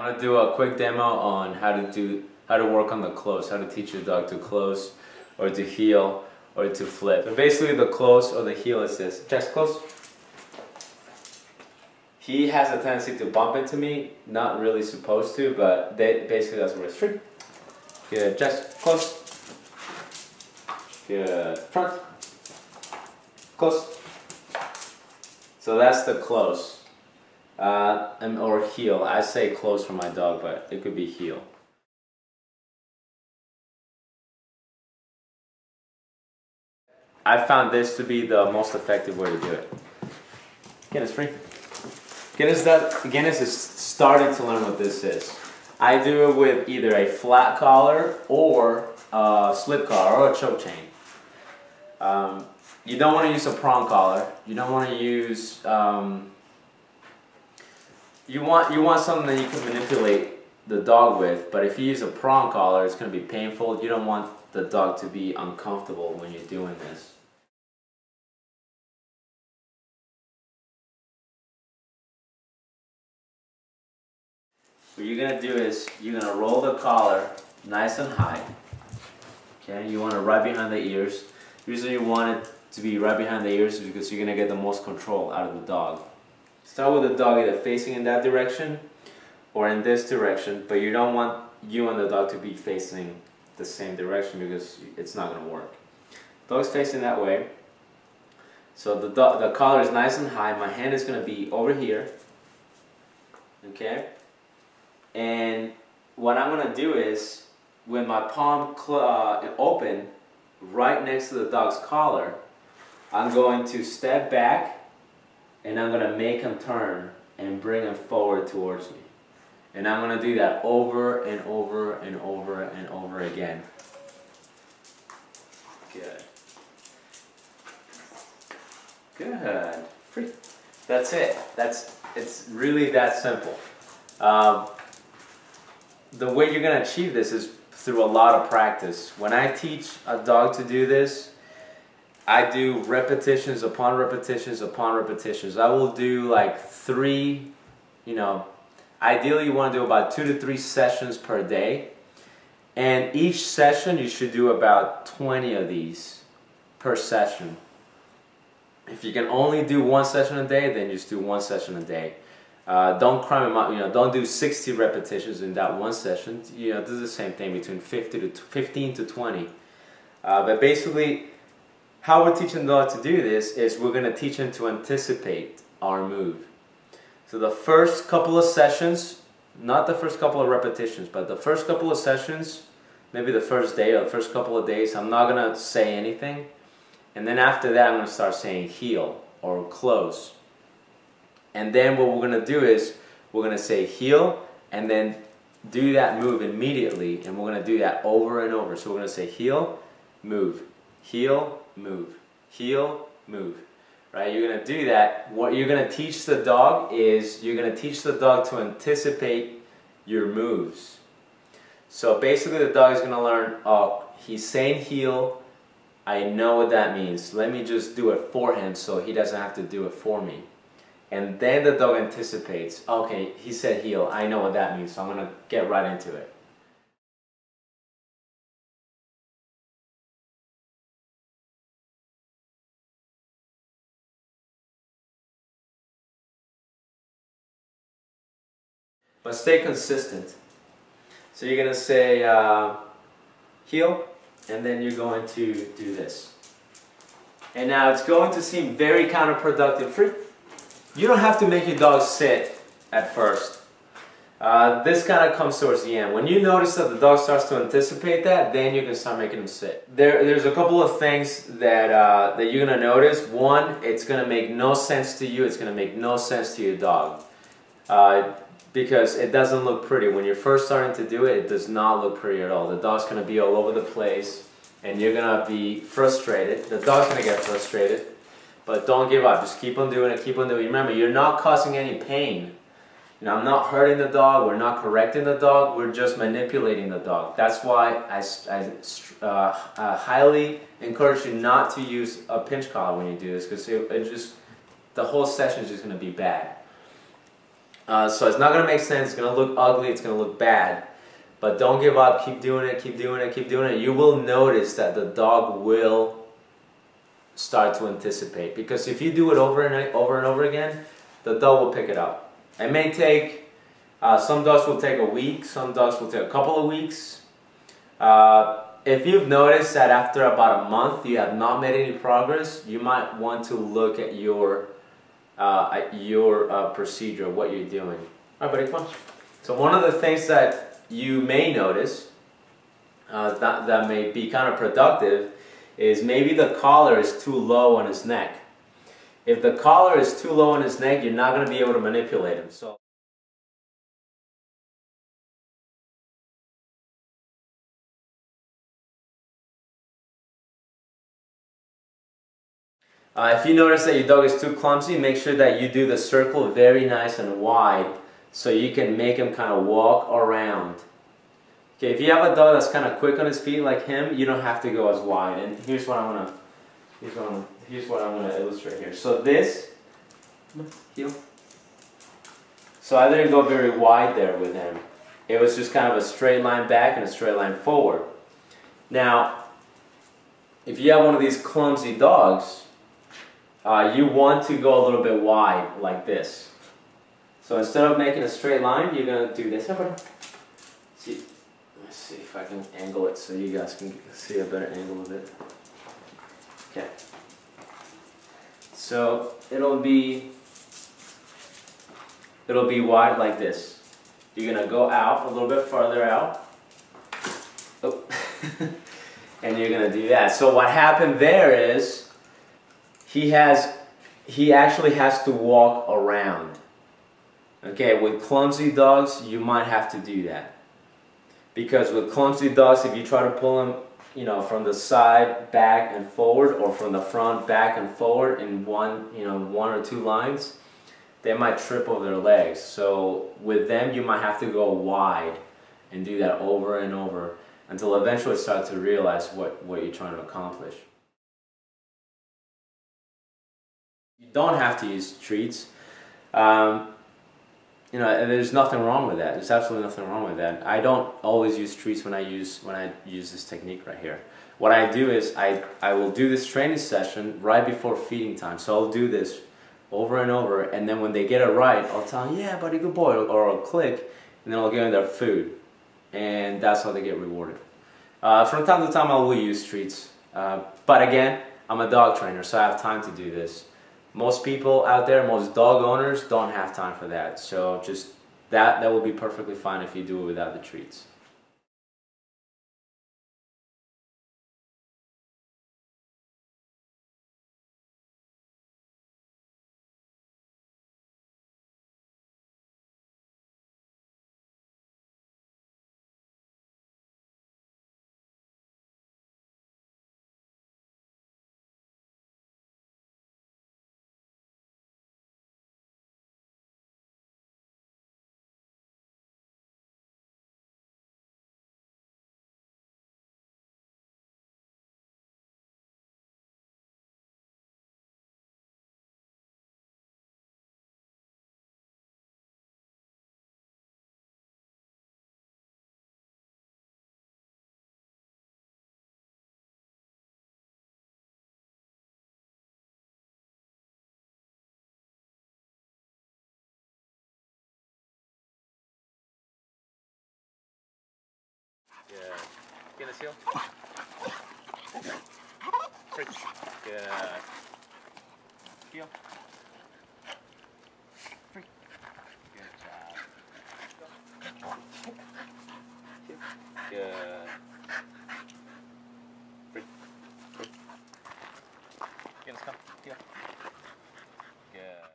going to do a quick demo on how to work on the close, how to teach your dog to close or to heel or to flip. So basically the close or the heel is this. Chest close. He has a tendency to bump into me, not really supposed to, but basically that's where it's free. Good, chest close. Good, front. Close. So that's the close. Or heel. I say close for my dog, but it could be heel. I found this to be the most effective way to do it. Guinness free. Guinness is starting to learn what this is. I do it with either a flat collar or a slip collar or a choke chain. You don't want to use a prong collar. You don't want to use. You want something that you can manipulate the dog with. But if you use a prong collar, it's going to be painful. You don't want the dog to be uncomfortable when you're doing this. What you're going to do is you're going to roll the collar nice and high. Okay, you want it right behind the ears. Usually you want it to be right behind the ears because you're going to get the most control out of the dog. Start with the dog either facing in that direction or in this direction, but you don't want you and the dog to be facing the same direction because it's not going to work. Dog's facing that way. So the collar is nice and high. My hand is going to be over here. Okay? And what I'm going to do is, with my palm open, right next to the dog's collar, I'm going to step back and I'm going to make him turn and bring him forward towards me. And I'm going to do that over and over and over and over again. Good. Good. Free. That's it. It's really that simple. The way you're going to achieve this is through a lot of practice. When I teach a dog to do this, I do repetitions upon repetitions upon repetitions. I will do like 3, ideally you want to do about 2 to 3 sessions per day. And each session you should do about 20 of these per session. If you can only do 1 session a day, then just do 1 session a day. Don't cram them out, don't do 60 repetitions in that 1 session. This is the same thing between 15 to 20. But basically, how we're teaching the dog to do this is we're going to teach him to anticipate our move. So the first couple of sessions, not the first couple of repetitions, but the first couple of sessions, maybe the first day or the first couple of days, I'm not going to say anything. And then after that, I'm going to start saying heel or close. And then what we're going to do is we're going to say heel and then do that move immediately, and we're going to do that over and over. So we're going to say heel, move, heel, move, heel, move. Right? You're going to do that. What you're going to teach the dog is you're going to teach the dog to anticipate your moves. So basically the dog is going to learn, oh, he's saying heel, I know what that means. Let me just do it for him so he doesn't have to do it for me. And then the dog anticipates, okay, he said heel, I know what that means, so I'm going to get right into it. But stay consistent. So you're going to say heel, and then you're going to do this. And now it's going to seem very counterproductive. You don't have to make your dog sit at first. This kind of comes towards the end. When you notice that the dog starts to anticipate that, then you can start making him sit. There's a couple of things that you're going to notice. One, it's going to make no sense to you. It's going to make no sense to your dog. Because it doesn't look pretty. When you're first starting to do it, it does not look pretty at all. The dog's going to be all over the place and you're going to be frustrated. The dog's going to get frustrated. But don't give up. Just keep on doing it. Keep on doing it. Remember, you're not causing any pain. I'm not hurting the dog. We're not correcting the dog. We're just manipulating the dog. That's why I highly encourage you not to use a pinch collar when you do this, because the whole session is just going to be bad. So it's not going to make sense, it's going to look ugly, it's going to look bad. But don't give up, keep doing it, keep doing it, keep doing it. You will notice that the dog will start to anticipate. Because if you do it over and over again, the dog will pick it up. It may take, some dogs will take a week, some dogs will take a couple of weeks. If you've noticed that after about a month you have not made any progress, you might want to look at your procedure, what you're doing. Alright buddy, come on. So one of the things that you may notice that may be kind of productive is maybe the collar is too low on his neck. If the collar is too low on his neck, you're not going to be able to manipulate him. So if you notice that your dog is too clumsy, make sure that you do the circle very nice and wide so you can make him kind of walk around. Okay, if you have a dog that's kind of quick on his feet like him, you don't have to go as wide. And here's what I want to illustrate here. So this, heel. So I didn't go very wide there with him. It was just kind of a straight line back and a straight line forward. Now, if you have one of these clumsy dogs, you want to go a little bit wide like this. So instead of making a straight line, you're going to do this. See, let's see if I can angle it so you guys can see a better angle of it. Okay. So it'll be wide like this. You're going to go out a little bit farther out. Oh. And you're going to do that. So what happened there is he actually has to walk around. Okay, with clumsy dogs, you might have to do that. Because with clumsy dogs, if you try to pull them, you know, from the side, back and forward, or from the front, back and forward in one or two lines, they might trip over their legs. So with them, you might have to go wide and do that over and over until eventually start to realize what you're trying to accomplish. You don't have to use treats. You know, and there's nothing wrong with that. There's absolutely nothing wrong with that. I don't always use treats when I use this technique right here. What I do is I will do this training session right before feeding time. So I'll do this over and over, and then when they get it right, I'll tell them, yeah, buddy, good boy, or I'll click, and then I'll give them their food, and that's how they get rewarded. From time to time, I will use treats, but again, I'm a dog trainer, so I have time to do this. Most people out there, most dog owners, don't have time for that. So just that will be perfectly fine if you do it without the treats. Good. Get this heel. Good. Heel. Free. Good job. Good. Free. Free. Get this, come. Heel. Good.